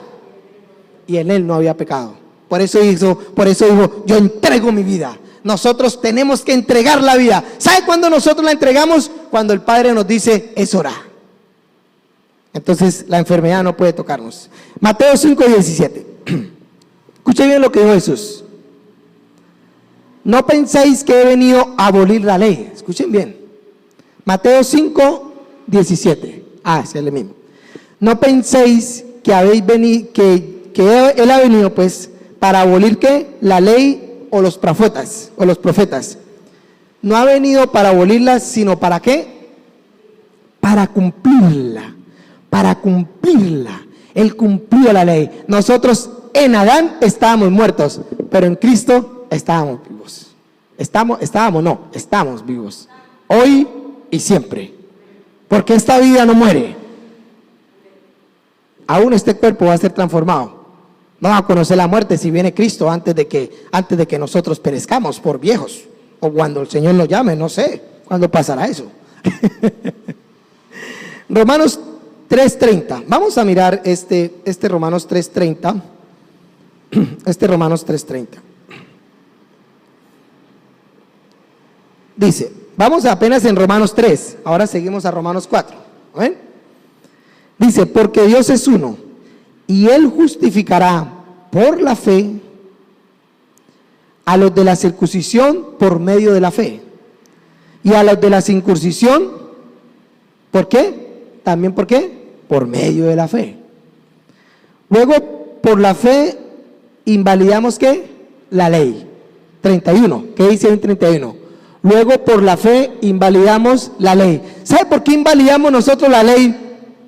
y en Él no había pecado. Por eso dijo, yo entrego mi vida. Nosotros tenemos que entregar la vida. ¿Sabe cuándo nosotros la entregamos? Cuando el Padre nos dice, es hora. Entonces la enfermedad no puede tocarnos. Mateo 5:17. Escuchen bien lo que dijo Jesús. No penséis que he venido a abolir la ley. Escuchen bien. Mateo 5:17. Es el mismo. No penséis que habéis venido, que Él ha venido pues para abolir ¿qué? La ley o los profetas. No ha venido para abolirla, sino ¿para qué? Para cumplirla. Para cumplirla. Él cumplió la ley. Nosotros en Adán estábamos muertos, pero en Cristo estábamos vivos. Estamos vivos. Hoy y siempre. Porque esta vida no muere. Aún este cuerpo va a ser transformado. No va a conocer la muerte si viene Cristo antes de que nosotros perezcamos por viejos, o cuando el Señor nos llame, no sé cuándo pasará eso. Romanos 3:30. Vamos a mirar este Romanos 3:30. Romanos 3:30. Dice, vamos apenas en Romanos 3, ahora seguimos a Romanos 4. ¿Ven? Dice, porque Dios es uno, y Él justificará por la fe a los de la circuncisión por medio de la fe, y a los de la circuncisión, ¿por qué? También, ¿por qué? Por medio de la fe. Luego, por la fe invalidamos ¿qué? La ley. 31, ¿qué dice en 31? Luego, por la fe invalidamos la ley. ¿Sabe por qué invalidamos nosotros la ley?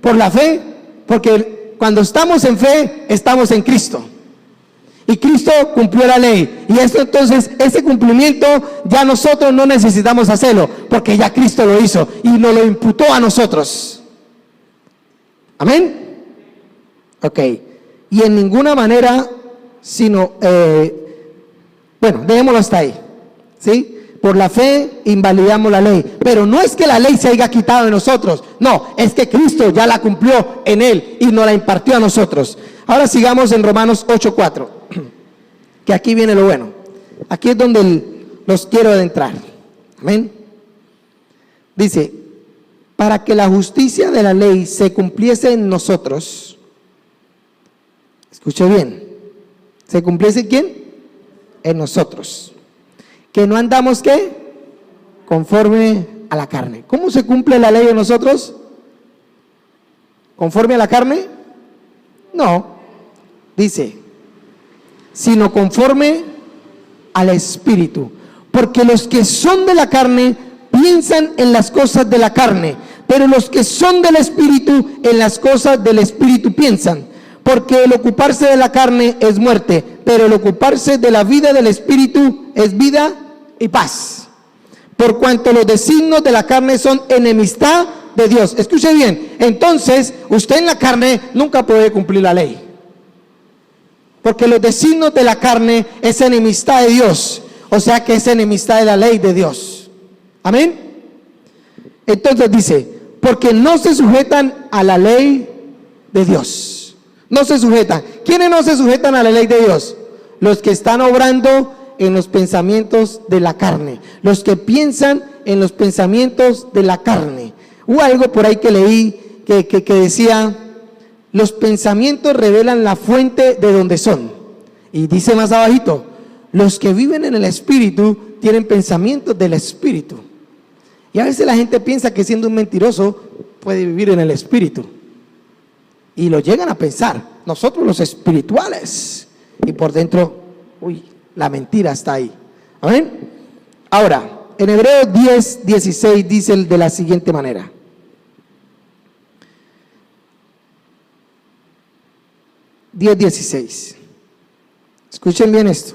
Por la fe, porque cuando estamos en fe, estamos en Cristo. Y Cristo cumplió la ley. Y esto entonces, ese cumplimiento ya nosotros no necesitamos hacerlo, porque ya Cristo lo hizo y nos lo imputó a nosotros. Amén. Ok. Y en ninguna manera, sino, bueno, dejémoslo hasta ahí. ¿Sí? Por la fe invalidamos la ley, pero no es que la ley se haya quitado de nosotros, no, es que Cristo ya la cumplió en Él y nos la impartió a nosotros. Ahora sigamos en Romanos 8:4, que aquí viene lo bueno. Aquí es donde los quiero adentrar. Amén. Dice, para que la justicia de la ley se cumpliese en nosotros. Escuche bien. ¿Se cumpliese quién? En nosotros. Que no andamos, ¿qué? Conforme a la carne. ¿Cómo se cumple la ley en nosotros? ¿Conforme a la carne? No. Dice, sino conforme al Espíritu. Porque los que son de la carne piensan en las cosas de la carne, pero los que son del Espíritu en las cosas del Espíritu piensan. Porque el ocuparse de la carne es muerte, pero el ocuparse de la vida del Espíritu es vida y paz. Por cuanto los designios de la carne son enemistad de Dios. Escuche bien, entonces usted en la carne nunca puede cumplir la ley. Porque los designios de la carne es enemistad de Dios. O sea que es enemistad de la ley de Dios. Amén. Entonces dice, porque no se sujetan a la ley de Dios. No se sujetan. ¿Quiénes no se sujetan a la ley de Dios? Los que están obrando en los pensamientos de la carne. Los que piensan en los pensamientos de la carne. Hubo algo por ahí que leí que decía, los pensamientos revelan la fuente de donde son. Y dice más abajito, los que viven en el Espíritu tienen pensamientos del Espíritu. Y a veces la gente piensa que siendo un mentiroso puede vivir en el Espíritu. Y lo llegan a pensar, nosotros los espirituales. Y por dentro, uy, la mentira está ahí. Amén. Ahora, en Hebreos 10:16 dice de la siguiente manera. Escuchen bien esto.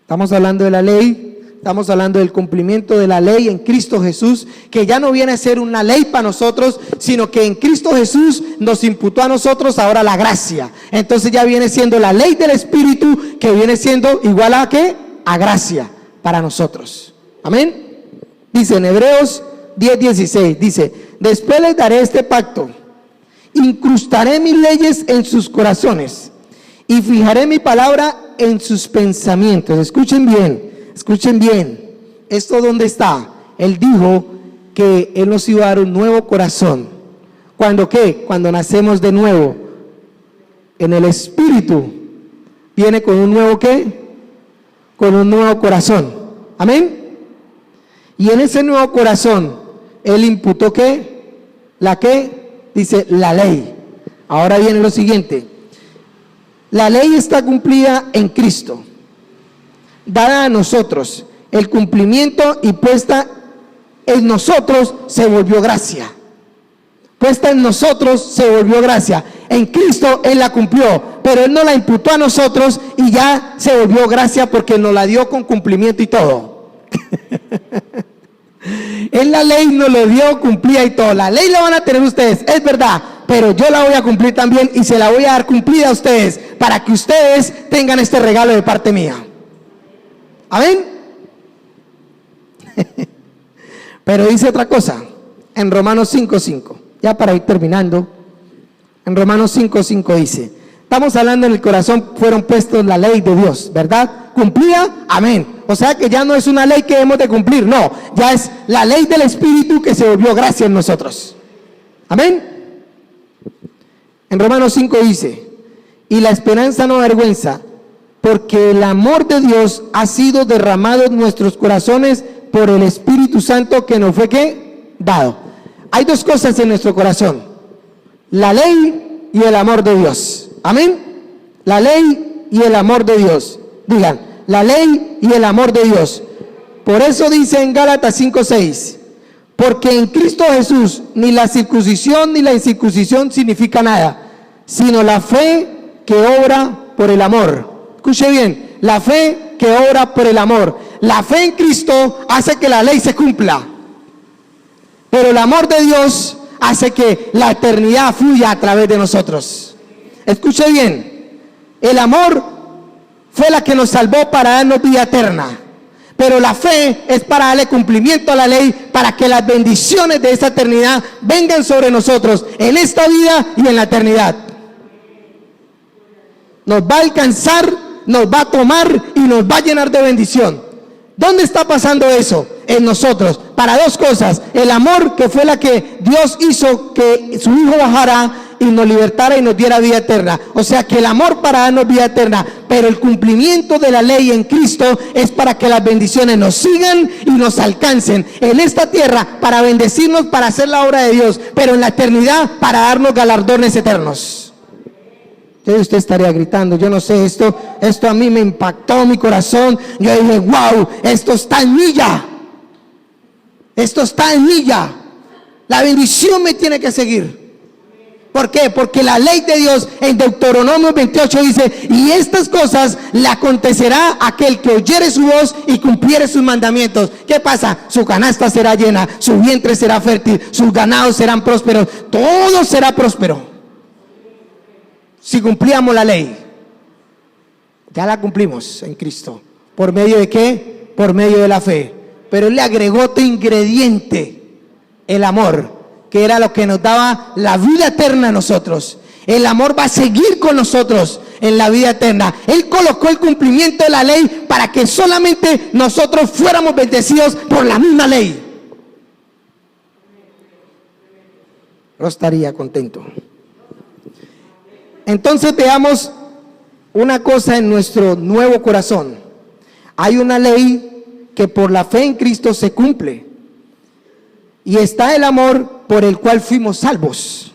Estamos hablando de la ley. Estamos hablando del cumplimiento de la ley en Cristo Jesús, que ya no viene a ser una ley para nosotros, sino que en Cristo Jesús nos imputó a nosotros ahora la gracia. Entonces ya viene siendo la ley del Espíritu, que viene siendo igual a ¿qué? A gracia para nosotros. Amén. Dice en Hebreos 10:16, dice, después les daré este pacto, incrustaré mis leyes en sus corazones y fijaré mi palabra en sus pensamientos. Escuchen bien. Escuchen bien, ¿esto dónde está? Él dijo que Él nos iba a dar un nuevo corazón. ¿Cuándo qué? Cuando nacemos de nuevo. En el Espíritu viene con un nuevo ¿qué? Con un nuevo corazón. ¿Amén? Y en ese nuevo corazón, Él imputó ¿qué? ¿La qué? Dice la ley. Ahora viene lo siguiente. La ley está cumplida en Cristo, dada a nosotros, el cumplimiento y puesta en nosotros se volvió gracia. Puesta en nosotros se volvió gracia. En Cristo Él la cumplió, pero Él no la imputó a nosotros y ya se volvió gracia porque nos la dio con cumplimiento y todo. En la ley nos lo dio, cumplía y todo. La ley la van a tener ustedes, es verdad, pero yo la voy a cumplir también y se la voy a dar cumplida a ustedes para que ustedes tengan este regalo de parte mía. Amén. Pero dice otra cosa en Romanos 5:5, ya para ir terminando. En Romanos 5:5 dice, estamos hablando en el corazón fueron puestos la ley de Dios, ¿verdad? ¿Cumplida? Amén. O sea que ya no es una ley que hemos de cumplir, no, ya es la ley del Espíritu que se volvió gracia en nosotros. Amén. En Romanos 5 dice, y la esperanza no avergüenza, porque el amor de Dios ha sido derramado en nuestros corazones por el Espíritu Santo que nos fue ¿qué? Dado. Hay dos cosas en nuestro corazón: la ley y el amor de Dios. Amén. La ley y el amor de Dios. Digan, la ley y el amor de Dios. Por eso dice en Gálatas 5:6, porque en Cristo Jesús ni la circuncisión ni la incircuncisión significa nada, sino la fe que obra por el amor. Escuche bien, la fe que obra por el amor. La fe en Cristo hace que la ley se cumpla, pero el amor de Dios hace que la eternidad fluya a través de nosotros. Escuche bien, el amor fue la que nos salvó para darnos vida eterna, pero la fe es para darle cumplimiento a la ley, para que las bendiciones de esta eternidad vengan sobre nosotros en esta vida y en la eternidad. Nos va a alcanzar, nos va a tomar y nos va a llenar de bendición. ¿Dónde está pasando eso? En nosotros. para dos cosas: el amor, que fue la que Dios hizo que su Hijo bajara y nos libertara y nos diera vida eterna. O sea que el amor para darnos vida eterna, pero el cumplimiento de la ley en Cristo es para que las bendiciones nos sigan y nos alcancen en esta tierra, para bendecirnos, para hacer la obra de Dios, pero en la eternidad para darnos galardones eternos. Usted estaría gritando, yo no sé, esto a mí me impactó mi corazón. Yo dije, wow, esto está en mí ya. Esto está en mí ya. La bendición me tiene que seguir. ¿Por qué? Porque la ley de Dios en Deuteronomio 28 dice: y estas cosas le acontecerá a aquel que oyere su voz y cumpliere sus mandamientos. ¿Qué pasa? Su canasta será llena, su vientre será fértil, sus ganados serán prósperos, todo será próspero. Si cumplíamos la ley, ya la cumplimos en Cristo. ¿Por medio de qué? Por medio de la fe. Pero Él le agregó otro ingrediente: el amor, que era lo que nos daba la vida eterna a nosotros. El amor va a seguir con nosotros en la vida eterna. Él colocó el cumplimiento de la ley para que solamente nosotros fuéramos bendecidos por la misma ley. No estaría contento. Entonces veamos una cosa en nuestro nuevo corazón. Hay una ley que por la fe en Cristo se cumple. Y está el amor por el cual fuimos salvos.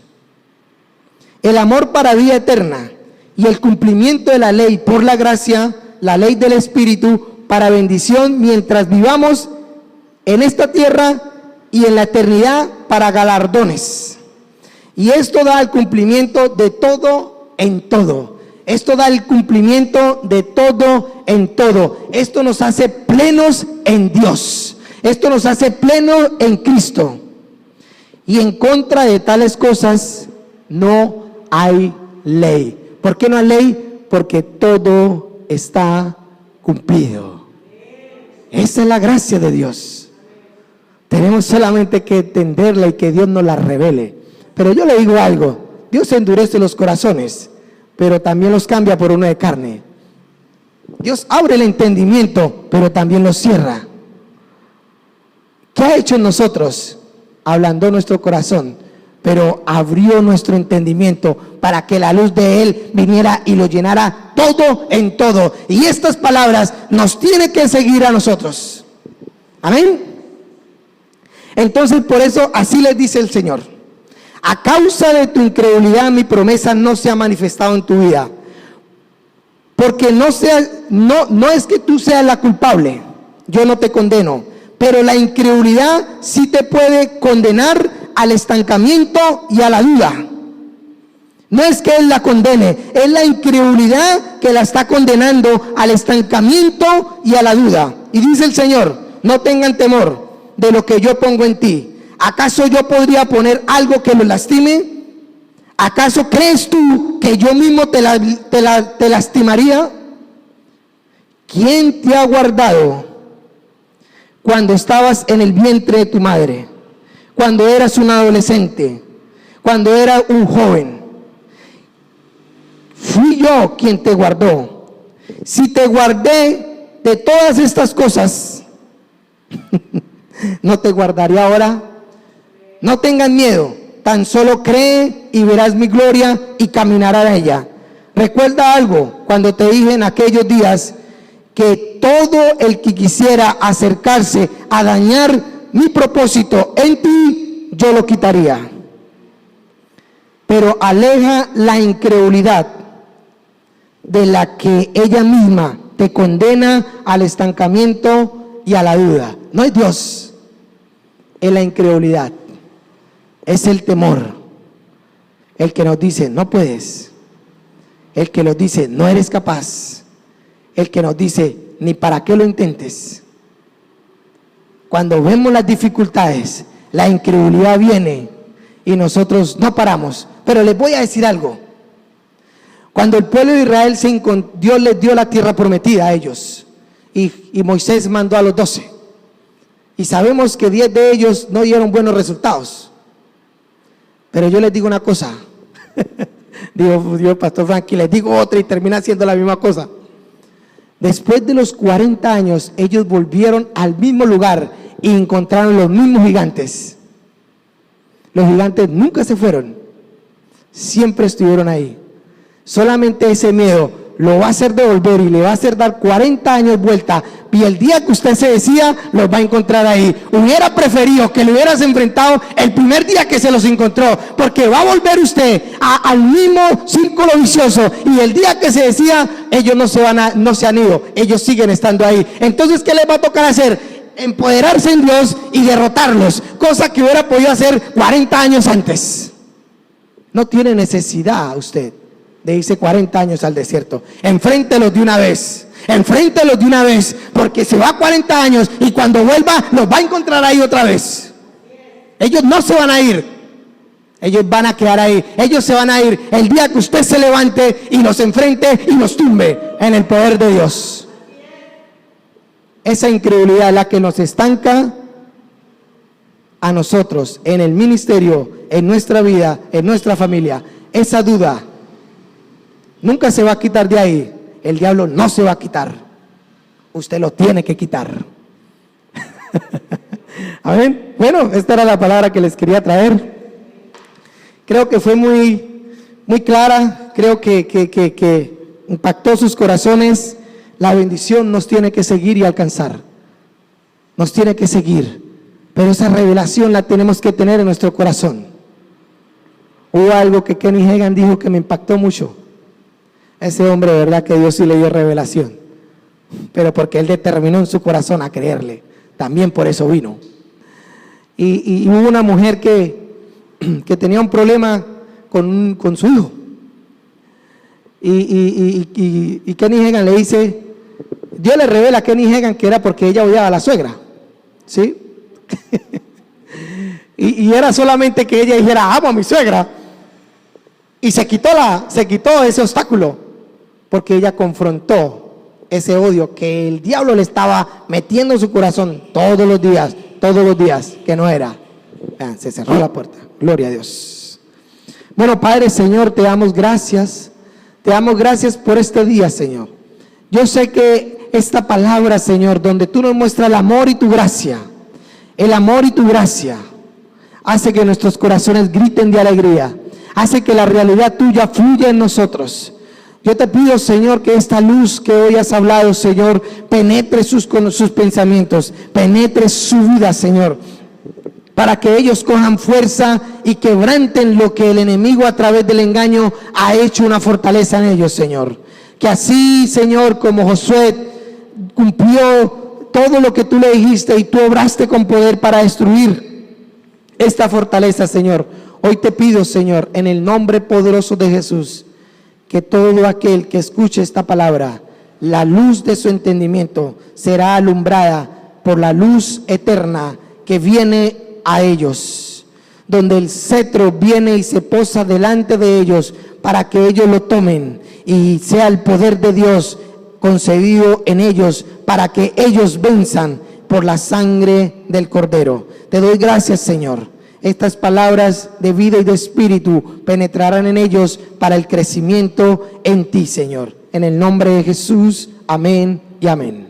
El amor para vida eterna y el cumplimiento de la ley por la gracia, la ley del Espíritu, para bendición mientras vivamos en esta tierra y en la eternidad para galardones. Y esto da el cumplimiento de todo en todo. Esto da el cumplimiento de todo en todo. Esto nos hace plenos en Dios. Esto nos hace plenos en Cristo. Y en contra de tales cosas no hay ley. ¿Por qué no hay ley? Porque todo está cumplido. Esa es la gracia de Dios. Tenemos solamente que entenderla y que Dios nos la revele. Pero yo le digo algo: Dios endurece los corazones, pero también los cambia por uno de carne. Dios abre el entendimiento, pero también los cierra. ¿Qué ha hecho en nosotros? Ablandó nuestro corazón, pero abrió nuestro entendimiento para que la luz de Él viniera y lo llenara todo en todo. Y estas palabras nos tienen que seguir a nosotros. Amén. Entonces, por eso así les dice el Señor: a causa de tu incredulidad mi promesa no se ha manifestado en tu vida. Porque no es que tú seas la culpable, yo no te condeno, pero la incredulidad sí te puede condenar al estancamiento y a la duda. No es que Él la condene, es la incredulidad que la está condenando al estancamiento y a la duda. Y dice el Señor: no tengan temor de lo que yo pongo en ti. ¿Acaso yo podría poner algo que lo lastime? ¿Acaso crees tú que yo mismo te lastimaría? ¿Quién te ha guardado cuando estabas en el vientre de tu madre? Cuando eras un adolescente, cuando eras un joven. Fui yo quien te guardó. Si te guardé de todas estas cosas, ¿no te guardaré ahora? No tengan miedo, tan solo cree y verás mi gloria y caminarás a ella. Recuerda algo cuando te dije en aquellos días que todo el que quisiera acercarse a dañar mi propósito en ti, yo lo quitaría. Pero aleja la incredulidad de la que ella misma te condena al estancamiento y a la duda. No es Dios, es la incredulidad. Es el temor, el que nos dice no puedes, el que nos dice no eres capaz, el que nos dice ni para qué lo intentes. Cuando vemos las dificultades, la incredulidad viene y nosotros no paramos. Pero les voy a decir algo: cuando el pueblo de Israel Dios les dio la tierra prometida a ellos y Moisés mandó a los 12, y sabemos que 10 de ellos no dieron buenos resultados. Pero yo les digo una cosa, digo Pastor Frankie, les digo otra y termina siendo la misma cosa. Después de los 40 años, ellos volvieron al mismo lugar y encontraron los mismos gigantes. Los gigantes nunca se fueron, siempre estuvieron ahí. Solamente ese miedo lo va a hacer devolver y le va a hacer dar 40 años vuelta, y el día que usted se decida los va a encontrar ahí. Hubiera preferido que lo hubieras enfrentado el primer día que se los encontró, porque va a volver usted al mismo círculo vicioso, y el día que se decida ellos no se han ido, ellos siguen estando ahí. Entonces, ¿qué les va a tocar hacer? Empoderarse en Dios y derrotarlos, cosa que hubiera podido hacer 40 años antes. No tiene necesidad usted de irse 40 años al desierto. Enfréntelos de una vez, porque se va 40 años y cuando vuelva los va a encontrar ahí otra vez. Ellos no se van a ir, ellos van a quedar ahí. Ellos se van a ir el día que usted se levante y los enfrente y los tumbe en el poder de Dios. Esa incredulidad es la que nos estanca a nosotros en el ministerio, en nuestra vida, en nuestra familia. Esa duda nunca se va a quitar de ahí. El diablo no se va a quitar. Usted lo tiene que quitar. Amén. Bueno, esta era la palabra que les quería traer. Creo que fue muy clara. Creo que impactó sus corazones. La bendición nos tiene que seguir y alcanzar. Nos tiene que seguir. Pero esa revelación la tenemos que tener en nuestro corazón. Hubo algo que Kenny Hagin dijo que me impactó mucho. Ese hombre, de verdad que Dios sí le dio revelación, pero porque él determinó en su corazón a creerle, también por eso vino. Y hubo una mujer que tenía un problema con su hijo, y Kenny Hagin le dice, Dios le revela a Kenny Hagin que era porque ella odiaba a la suegra, ¿sí? y era solamente que ella dijera, amo a mi suegra, y se quitó ese obstáculo, porque ella confrontó ese odio que el diablo le estaba metiendo en su corazón todos los días, que no era. Vean, se cerró la puerta. Gloria a Dios. Bueno, Padre, Señor, te damos gracias por este día, Señor. Yo sé que esta palabra, Señor, donde tú nos muestras el amor y tu gracia, hace que nuestros corazones griten de alegría, hace que la realidad tuya fluya en nosotros. Yo te pido, Señor, que esta luz que hoy has hablado, Señor, penetre sus pensamientos, penetre su vida, Señor, para que ellos cojan fuerza y quebranten lo que el enemigo a través del engaño ha hecho una fortaleza en ellos, Señor. Que así, Señor, como Josué cumplió todo lo que tú le dijiste y tú obraste con poder para destruir esta fortaleza, Señor. Hoy te pido, Señor, en el nombre poderoso de Jesús, que todo aquel que escuche esta palabra, la luz de su entendimiento será alumbrada por la luz eterna que viene a ellos, donde el cetro viene y se posa delante de ellos para que ellos lo tomen y sea el poder de Dios concedido en ellos para que ellos venzan por la sangre del Cordero. Te doy gracias, Señor. Estas palabras de vida y de espíritu penetrarán en ellos para el crecimiento en ti, Señor. En el nombre de Jesús, amén y amén.